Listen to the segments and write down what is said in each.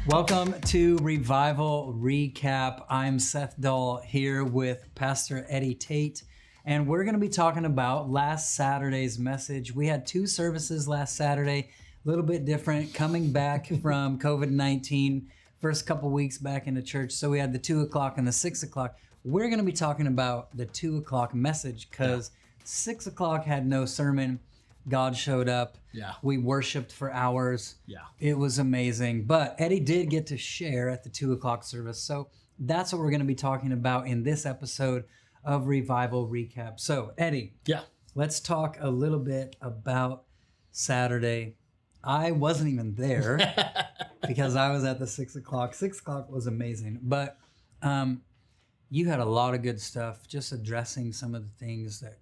Welcome to Revival Recap. I'm Seth Dahl here with Pastor Eddie Tait, and we're going to be talking about last Saturday's message. We had two services last Saturday, a little bit different, coming back from COVID-19, first couple weeks back into church. So we had the 2 o'clock and the 6 o'clock. We're going to be talking about the 2 o'clock message because 6 o'clock had no sermon. God showed up. Yeah. We worshiped for hours. Yeah. It was amazing. But Eddie did get to share at the 2 o'clock service. So that's what we're going to be talking about in this episode of Revival Recap. So, Eddie. Yeah. Let's talk a little bit about Saturday. I wasn't even there because I was at the 6 o'clock. 6 o'clock was amazing. But you had a lot of good stuff, just addressing some of the things that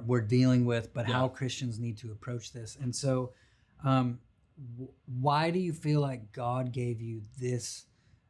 we're dealing with, but how Christians need to approach this. And so why do you feel like God gave you this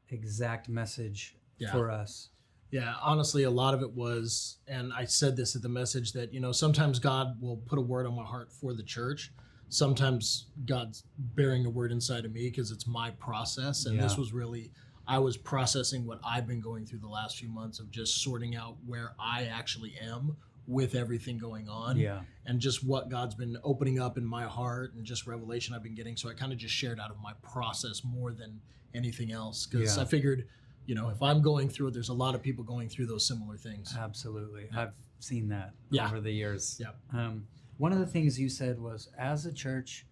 exact message for us? Yeah, honestly, a lot of it was, and I said this at the message, that, sometimes God will put a word on my heart for the church. Sometimes God's bearing a word inside of me because it's my process. And this was really, I was processing what I've been going through the last few months of just sorting out where I actually am with everything going on, and just what God's been opening up in my heart and just revelation I've been getting. So I kind of just shared out of my process more than anything else, because I figured, if I'm going through it, there's a lot of people going through those similar things. Absolutely. I've seen that over the years. Yeah. One of the things you said was, as a church,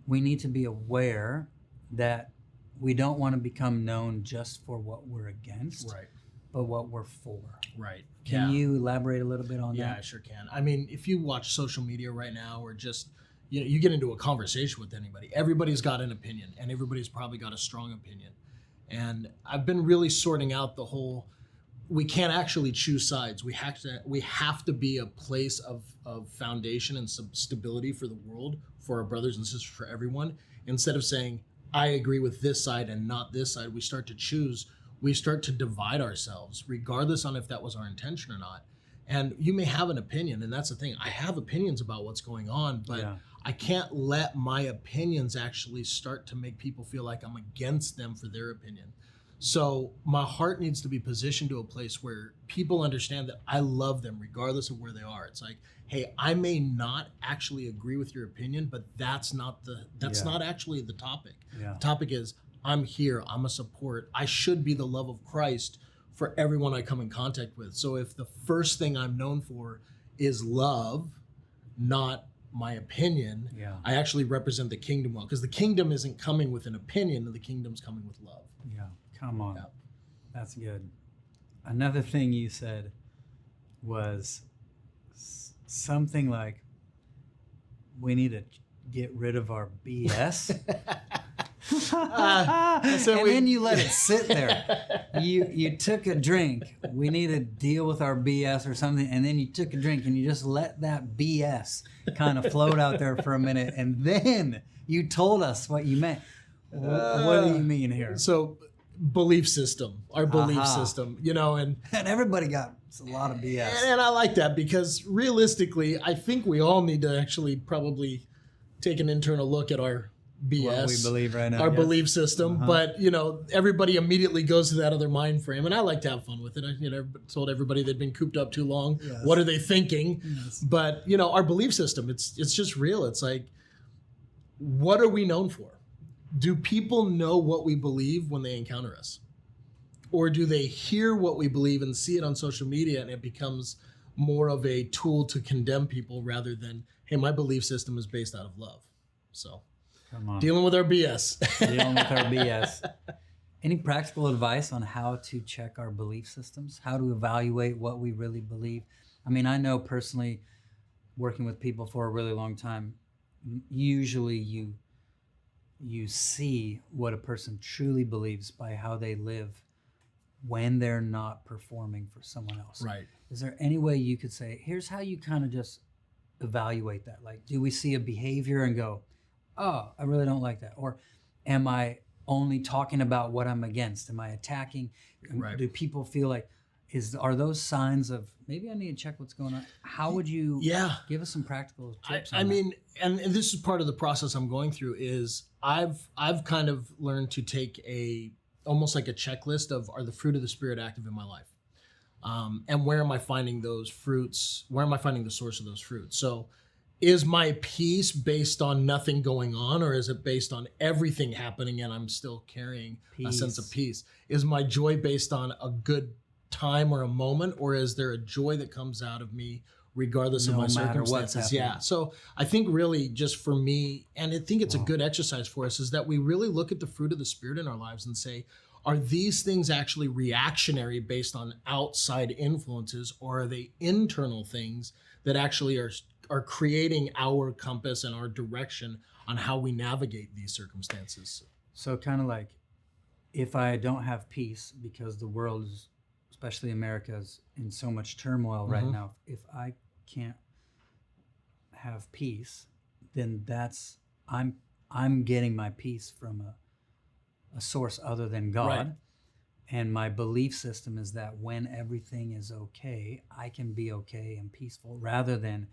we need to be aware that we don't want to become known just for what we're against, but what we're for. Right. Can you elaborate a little bit on that? Yeah, I sure can. I mean, if you watch social media right now, or just, you get into a conversation with anybody, everybody's got an opinion, and everybody's probably got a strong opinion. And I've been really sorting out the whole, we can't actually choose sides. We have to be a place of foundation and some stability for the world, for our brothers and sisters, for everyone. Instead of saying, I agree with this side and not this side, we start to choose. We start to divide ourselves, regardless on if that was our intention or not. And you may have an opinion, and that's the thing. I have opinions about what's going on, but I can't let my opinions actually start to make people feel like I'm against them for their opinion. So my heart needs to be positioned to a place where people understand that I love them regardless of where they are. It's like, hey, I may not actually agree with your opinion, but that's not actually the topic. The topic is, I'm here, I'm a support. I should be the love of Christ for everyone I come in contact with. So if the first thing I'm known for is love, not my opinion, I actually represent the kingdom well. Because the kingdom isn't coming with an opinion, the kingdom's coming with love. Yeah, come on. Yeah. That's good. Another thing you said was something like, we need to get rid of our BS. Then you let it sit there. You took a drink. We need to deal with our BS or something. And then you took a drink and you just let that BS kind of float out there for a minute. And then you told us what you meant. What do you mean here? So belief system, our belief system, and everybody got a lot of BS. And I like that, because realistically, I think we all need to actually probably take an internal look at our BS, what we believe right now, our belief system. But everybody immediately goes to that other mind frame, and I like to have fun with it. I told everybody they'd been cooped up too long. What are they thinking? But our belief system, it's just real. It's like, what are we known for? Do people know what we believe when they encounter us, or do they hear what we believe and see it on social media, and it becomes more of a tool to condemn people rather than, hey, my belief system is based out of love? So. Come on. Dealing with our BS. Dealing with our BS. Any practical advice on how to check our belief systems? How to evaluate what we really believe? I mean, I know personally, working with people for a really long time, usually you see what a person truly believes by how they live when they're not performing for someone else. Right. Is there any way you could say, here's how you kind of just evaluate that? Like, do we see a behavior and go, oh, I really don't like that? Or am I only talking about what I'm against? Am I attacking? Right. Do people feel like Are those signs of maybe I need to check what's going on? How would you give us some practical tips? I mean, and this is part of the process I'm going through is I've kind of learned to take almost like a checklist of are the fruit of the Spirit active in my life? And where am I finding those fruits? Where am I finding the source of those fruits? So is my peace based on nothing going on, or is it based on everything happening and I'm still carrying a sense of peace? Is my joy based on a good time or a moment, or is there a joy that comes out of me regardless of my circumstances? Yeah. So I think really just for me, and I think it's a good exercise for us, is that we really look at the fruit of the Spirit in our lives and say, are these things actually reactionary based on outside influences, or are they internal things that actually are creating our compass and our direction on how we navigate these circumstances? So kind of like, if I don't have peace because the world is, especially America, is in so much turmoil right now, if I can't have peace, then I'm getting my peace from a source other than God. Right. And my belief system is that when everything is okay, I can be okay and peaceful, rather than,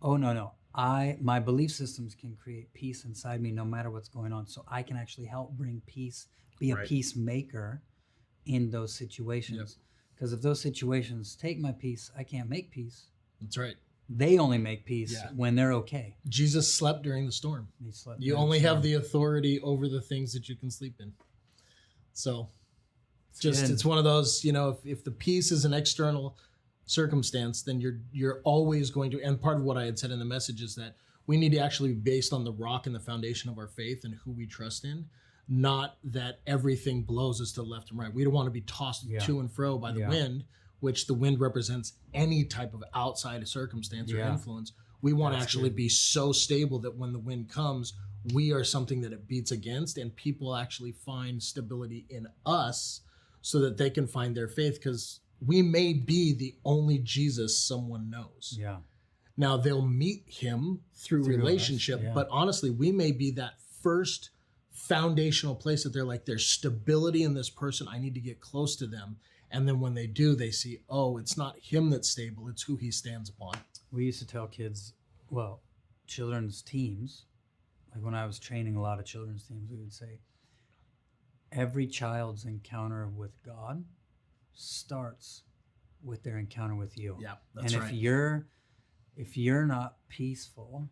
oh no, my belief systems can create peace inside me no matter what's going on. So I can actually help bring peace, be a peacemaker in those situations. Because if those situations take my peace, I can't make peace. That's right. They only make peace when they're okay. Jesus slept during the storm. He slept. You only have the authority over the things that you can sleep in. So it's one of those, if the peace is an external circumstance, then you're always going to, and part of what I had said in the message is that we need to actually be based on the rock and the foundation of our faith and who we trust in, not that everything blows us to the left and right. We don't want to be tossed to and fro by the wind, which the wind represents any type of outside circumstance or influence. We want to actually be so stable that when the wind comes, we are something that it beats against, and people actually find stability in us so that they can find their faith, because we may be the only Jesus someone knows. Yeah. Now they'll meet him through relationship, but honestly, we may be that first foundational place that they're like, there's stability in this person. I need to get close to them. And then when they do, they see, oh, it's not him that's stable, it's who he stands upon. We used to tell kids, children's teams, like when I was training a lot of children's teams, we would say, every child's encounter with God starts with their encounter with you. Yeah, that's right. And if you're not peaceful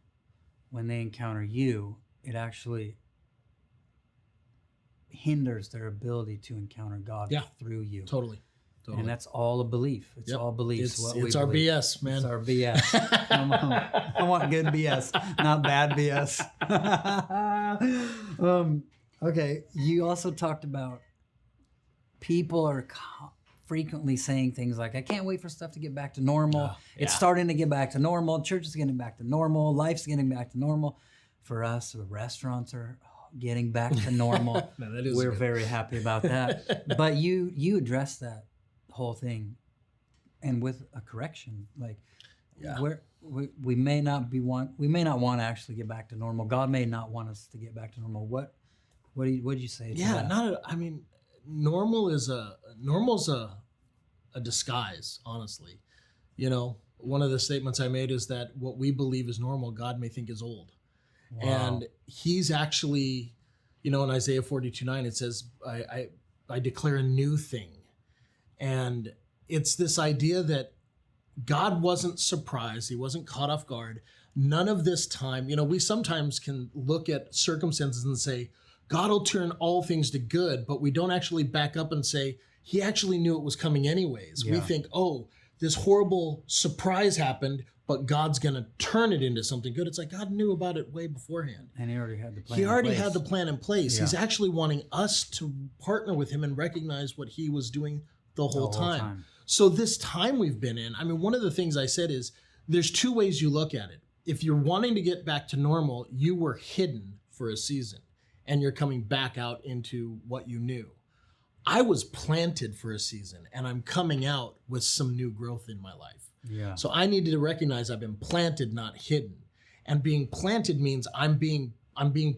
when they encounter you, it actually hinders their ability to encounter God through you. Totally. And that's all a belief. It's all beliefs. It's our believe. BS, man. It's our BS. I want good BS, not bad BS. Okay. You also talked about people are frequently saying things like, I can't wait for stuff to get back to normal. It's starting to get back to normal. Church is getting back to normal. Life's getting back to normal. For us, the restaurants are getting back to normal. We're very happy about that. But you addressed that whole thing, and with a correction, like we may not want to actually get back to normal. God may not want us to get back to normal. What did you say to that? Normal's a disguise, honestly. One of the statements I made is that what we believe is normal, God may think is old. Wow. And he's actually, in Isaiah 42:9, it says, I declare a new thing. And it's this idea that God wasn't surprised. He wasn't caught off guard. None of this time, we sometimes can look at circumstances and say, God will turn all things to good, but we don't actually back up and say, he actually knew it was coming anyways. We think, oh, this horrible surprise happened, but God's going to turn it into something good. It's like God knew about it way beforehand. And he already had the plan had the plan in place. He's actually wanting us to partner with him and recognize what he was doing the whole time. So this time we've been in, one of the things I said is there's two ways you look at it. If you're wanting to get back to normal, you were hidden for a season and you're coming back out into what you knew. I was planted for a season and I'm coming out with some new growth in my life. Yeah. So I needed to recognize I've been planted, not hidden. And being planted means I'm being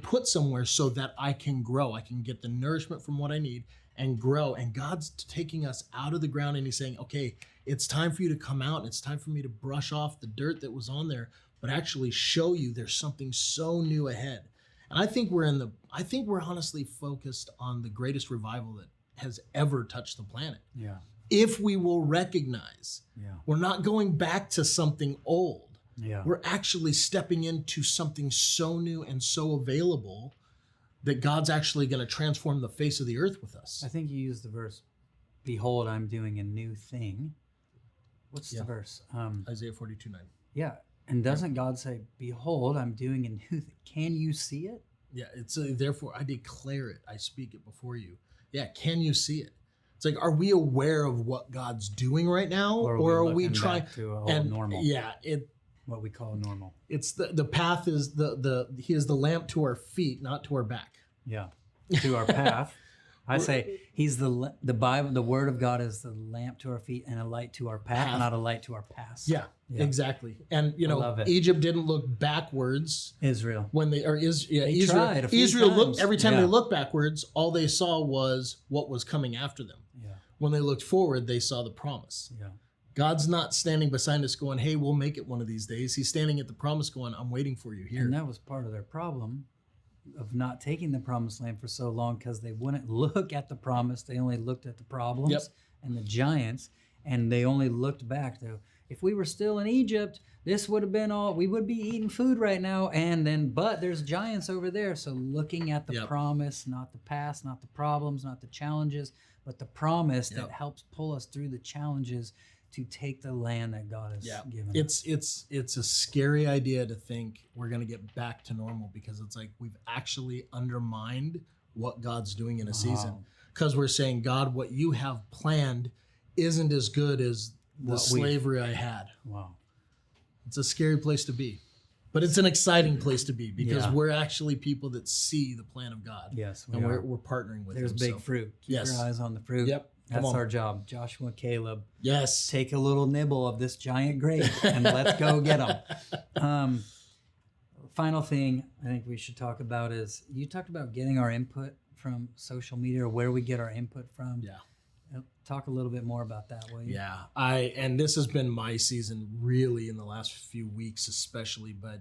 put somewhere so that I can grow. I can get the nourishment from what I need and grow. And God's taking us out of the ground and he's saying, okay, it's time for you to come out and it's time for me to brush off the dirt that was on there, but actually show you there's something so new ahead. And I think we're honestly focused on the greatest revival that has ever touched the planet. Yeah. If we will recognize we're not going back to something old. Yeah. We're actually stepping into something so new and so available that God's actually going to transform the face of the earth with us. I think you used the verse, "Behold, I'm doing a new thing." What's the verse? Isaiah 42:9. Yeah. And doesn't God say, "Behold, I'm doing a new thing"? Can you see it? Yeah, it's therefore I declare it, I speak it before you. Yeah, can you see it? It's like, are we aware of what God's doing right now, or are we trying to a whole normal? Yeah, what we call normal. It's the path is he is the lamp to our feet, not to our back. Yeah, to our path. I say he's the Bible. The Word of God is the lamp to our feet and a light to our path, not a light to our past. Yeah, exactly. And love it. Egypt didn't look backwards. Israel. When they Israel tried a few Israel times. looked every time they looked backwards, all they saw was what was coming after them. Yeah. When they looked forward, they saw the promise. Yeah. God's not standing beside us going, "Hey, we'll make it one of these days." He's standing at the promise going, "I'm waiting for you here." And that was part of their problem of not taking the promised land for so long, because they wouldn't look at the promise. They only looked at the problems and the giants, and they only looked back to, if we were still in Egypt, this would have been all, we would be eating food right now. And then, but there's giants over there. So looking at the promise, not the past, not the problems, not the challenges, but the promise that helps pull us through the challenges to take the land that God has given us. It's a scary idea to think we're going to get back to normal, because it's like we've actually undermined what God's doing in a season, because we're saying, "God, what you have planned isn't as good as the slavery I had." Wow. It's a scary place to be, but it's an exciting place to be, because we're actually people that see the plan of God. Yes, and we're partnering with There's him. big fruit. Keep your eyes on the fruit. Yep. That's our job. Joshua, Caleb. Yes. Take a little nibble of this giant grape and let's go get them. Final thing I think we should talk about is, you talked about getting our input from social media, or where we get our input from. Yeah. Talk a little bit more about that, will you? Yeah. And this has been my season really in the last few weeks especially, but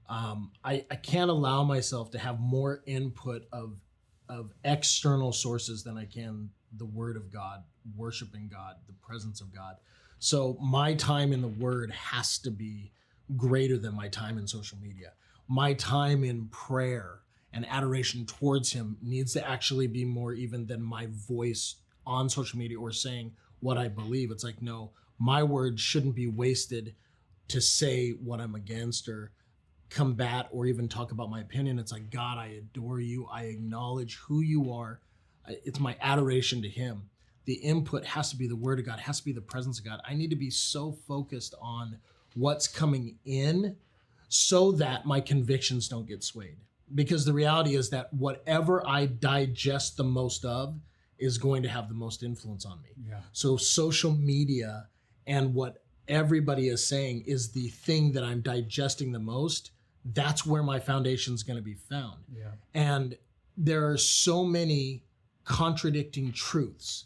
I can't allow myself to have more input of external sources than I can the Word of God, worshiping God, the presence of God. So my time in the Word has to be greater than my time in social media. My time in prayer and adoration towards Him needs to actually be more even than my voice on social media or saying what I believe. It's like, no, my words shouldn't be wasted to say what I'm against or combat or even talk about my opinion. It's like, God, I adore you. I acknowledge who you are. It's my adoration to Him. The input has to be the Word of God, has to be the presence of God. I need to be so focused on what's coming in so that my convictions don't get swayed. Because the reality is that whatever I digest the most of is going to have the most influence on me. Yeah. So social media and what everybody is saying is the thing that I'm digesting the most. That's where my foundation is going to be found. Yeah. And there are so many contradicting truths,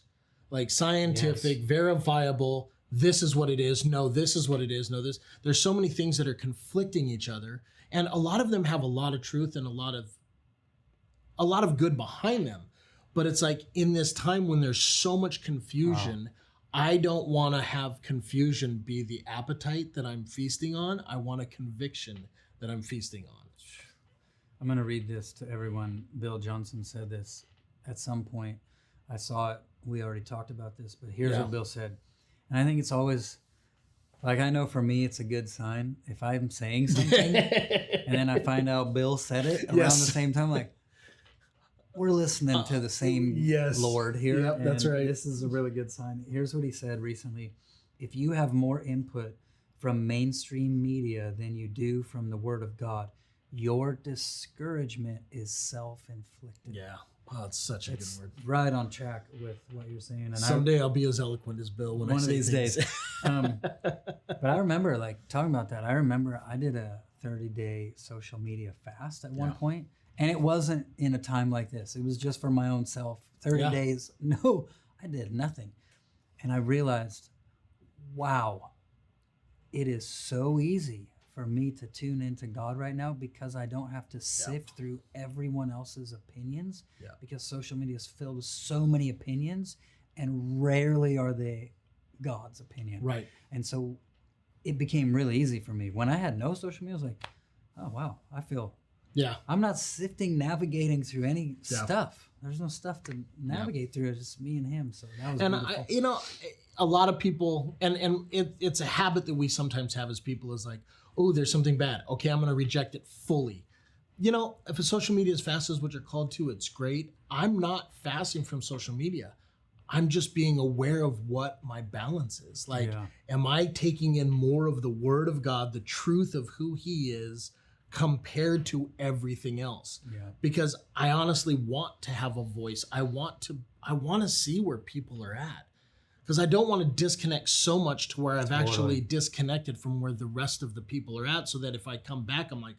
like scientific, verifiable, this is what it is, no, this is what it is, no, this. There's so many things that are conflicting each other, and a lot of them have a lot of truth and a lot of good behind them. But it's like, in this time when there's so much confusion, I don't want to have confusion be the appetite that I'm feasting on. I want a conviction that I'm feasting on. I'm going to read this to everyone. Bill Johnson said this at some point. I saw it. We already talked about this, but here's what Bill said. And I think it's always, like, I know for me, it's a good sign if I'm saying something and then I find out Bill said it around the same time, like, we're listening to the same Lord here. Yep, that's right. This is a really good sign. Here's what he said recently. If you have more input from mainstream media than you do from the Word of God, your discouragement is self-inflicted. Yeah. Oh, it's such a good word. Right on track with what you're saying. And someday I'll be as eloquent as Bill when I say one of these things. days. But I remember, like, talking about that. I remember I did a 30-day social media fast at one point, And it wasn't in a time like this. It was just for my own self. 30 Yeah. days. No, I did nothing. And I realized, wow, it is so easy for me to tune into God right now because I don't have to sift through everyone else's opinions. Yeah. Because social media is filled with so many opinions, and rarely are they God's opinion. Right. And so it became really easy for me. When I had no social media, I was like, oh, wow, I feel Yeah. I'm not navigating through any Yeah. stuff. There's no stuff to navigate through. It's just me and him. So that was And beautiful. a lot of people, and it's a habit that we sometimes have as people is like, oh, there's something bad. Okay, I'm going to reject it fully. If a social media is fast as what you're called to, it's great. I'm not fasting from social media. I'm just being aware of what my balance is. Like, am I taking in more of the word of God, the truth of who he is, compared to everything else? Because I honestly want to have a voice. I want to see where people are at, because I don't want to disconnect so much to where I've actually disconnected from where the rest of the people are at, so that if I come back, I'm like,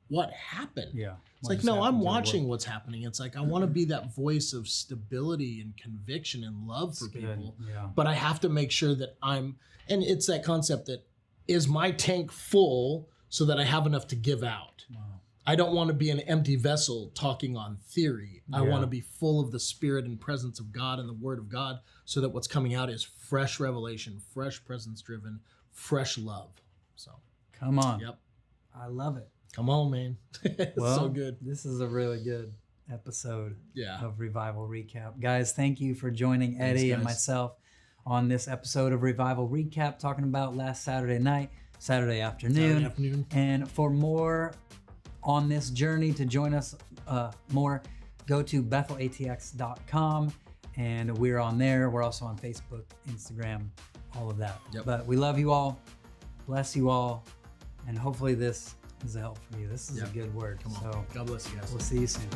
what happened? It's like, no, I'm watching what's happening. It's like, I want to be that voice of stability and conviction and love for people. But I have to make sure that and it's that concept that, is my tank full so that I have enough to give out? I don't want to be an empty vessel talking on theory. I want to be full of the Spirit and presence of God and the Word of God, so that what's coming out is fresh revelation, fresh presence driven, fresh love. So Come on. Yep. I love it. Come on, man. It's so good. This is a really good episode Yeah. of Revival Recap. Guys, thank you for joining Eddie and myself on this episode of Revival Recap, talking about last Saturday night, Saturday afternoon. And for more on this journey, to join us more, go to bethelatx.com, and we're on there. We're also on Facebook, Instagram, all of that. But we love you all, bless you all, and hopefully this is a help for you. This is a good word. Come on. So God bless you guys. we'll see you soon.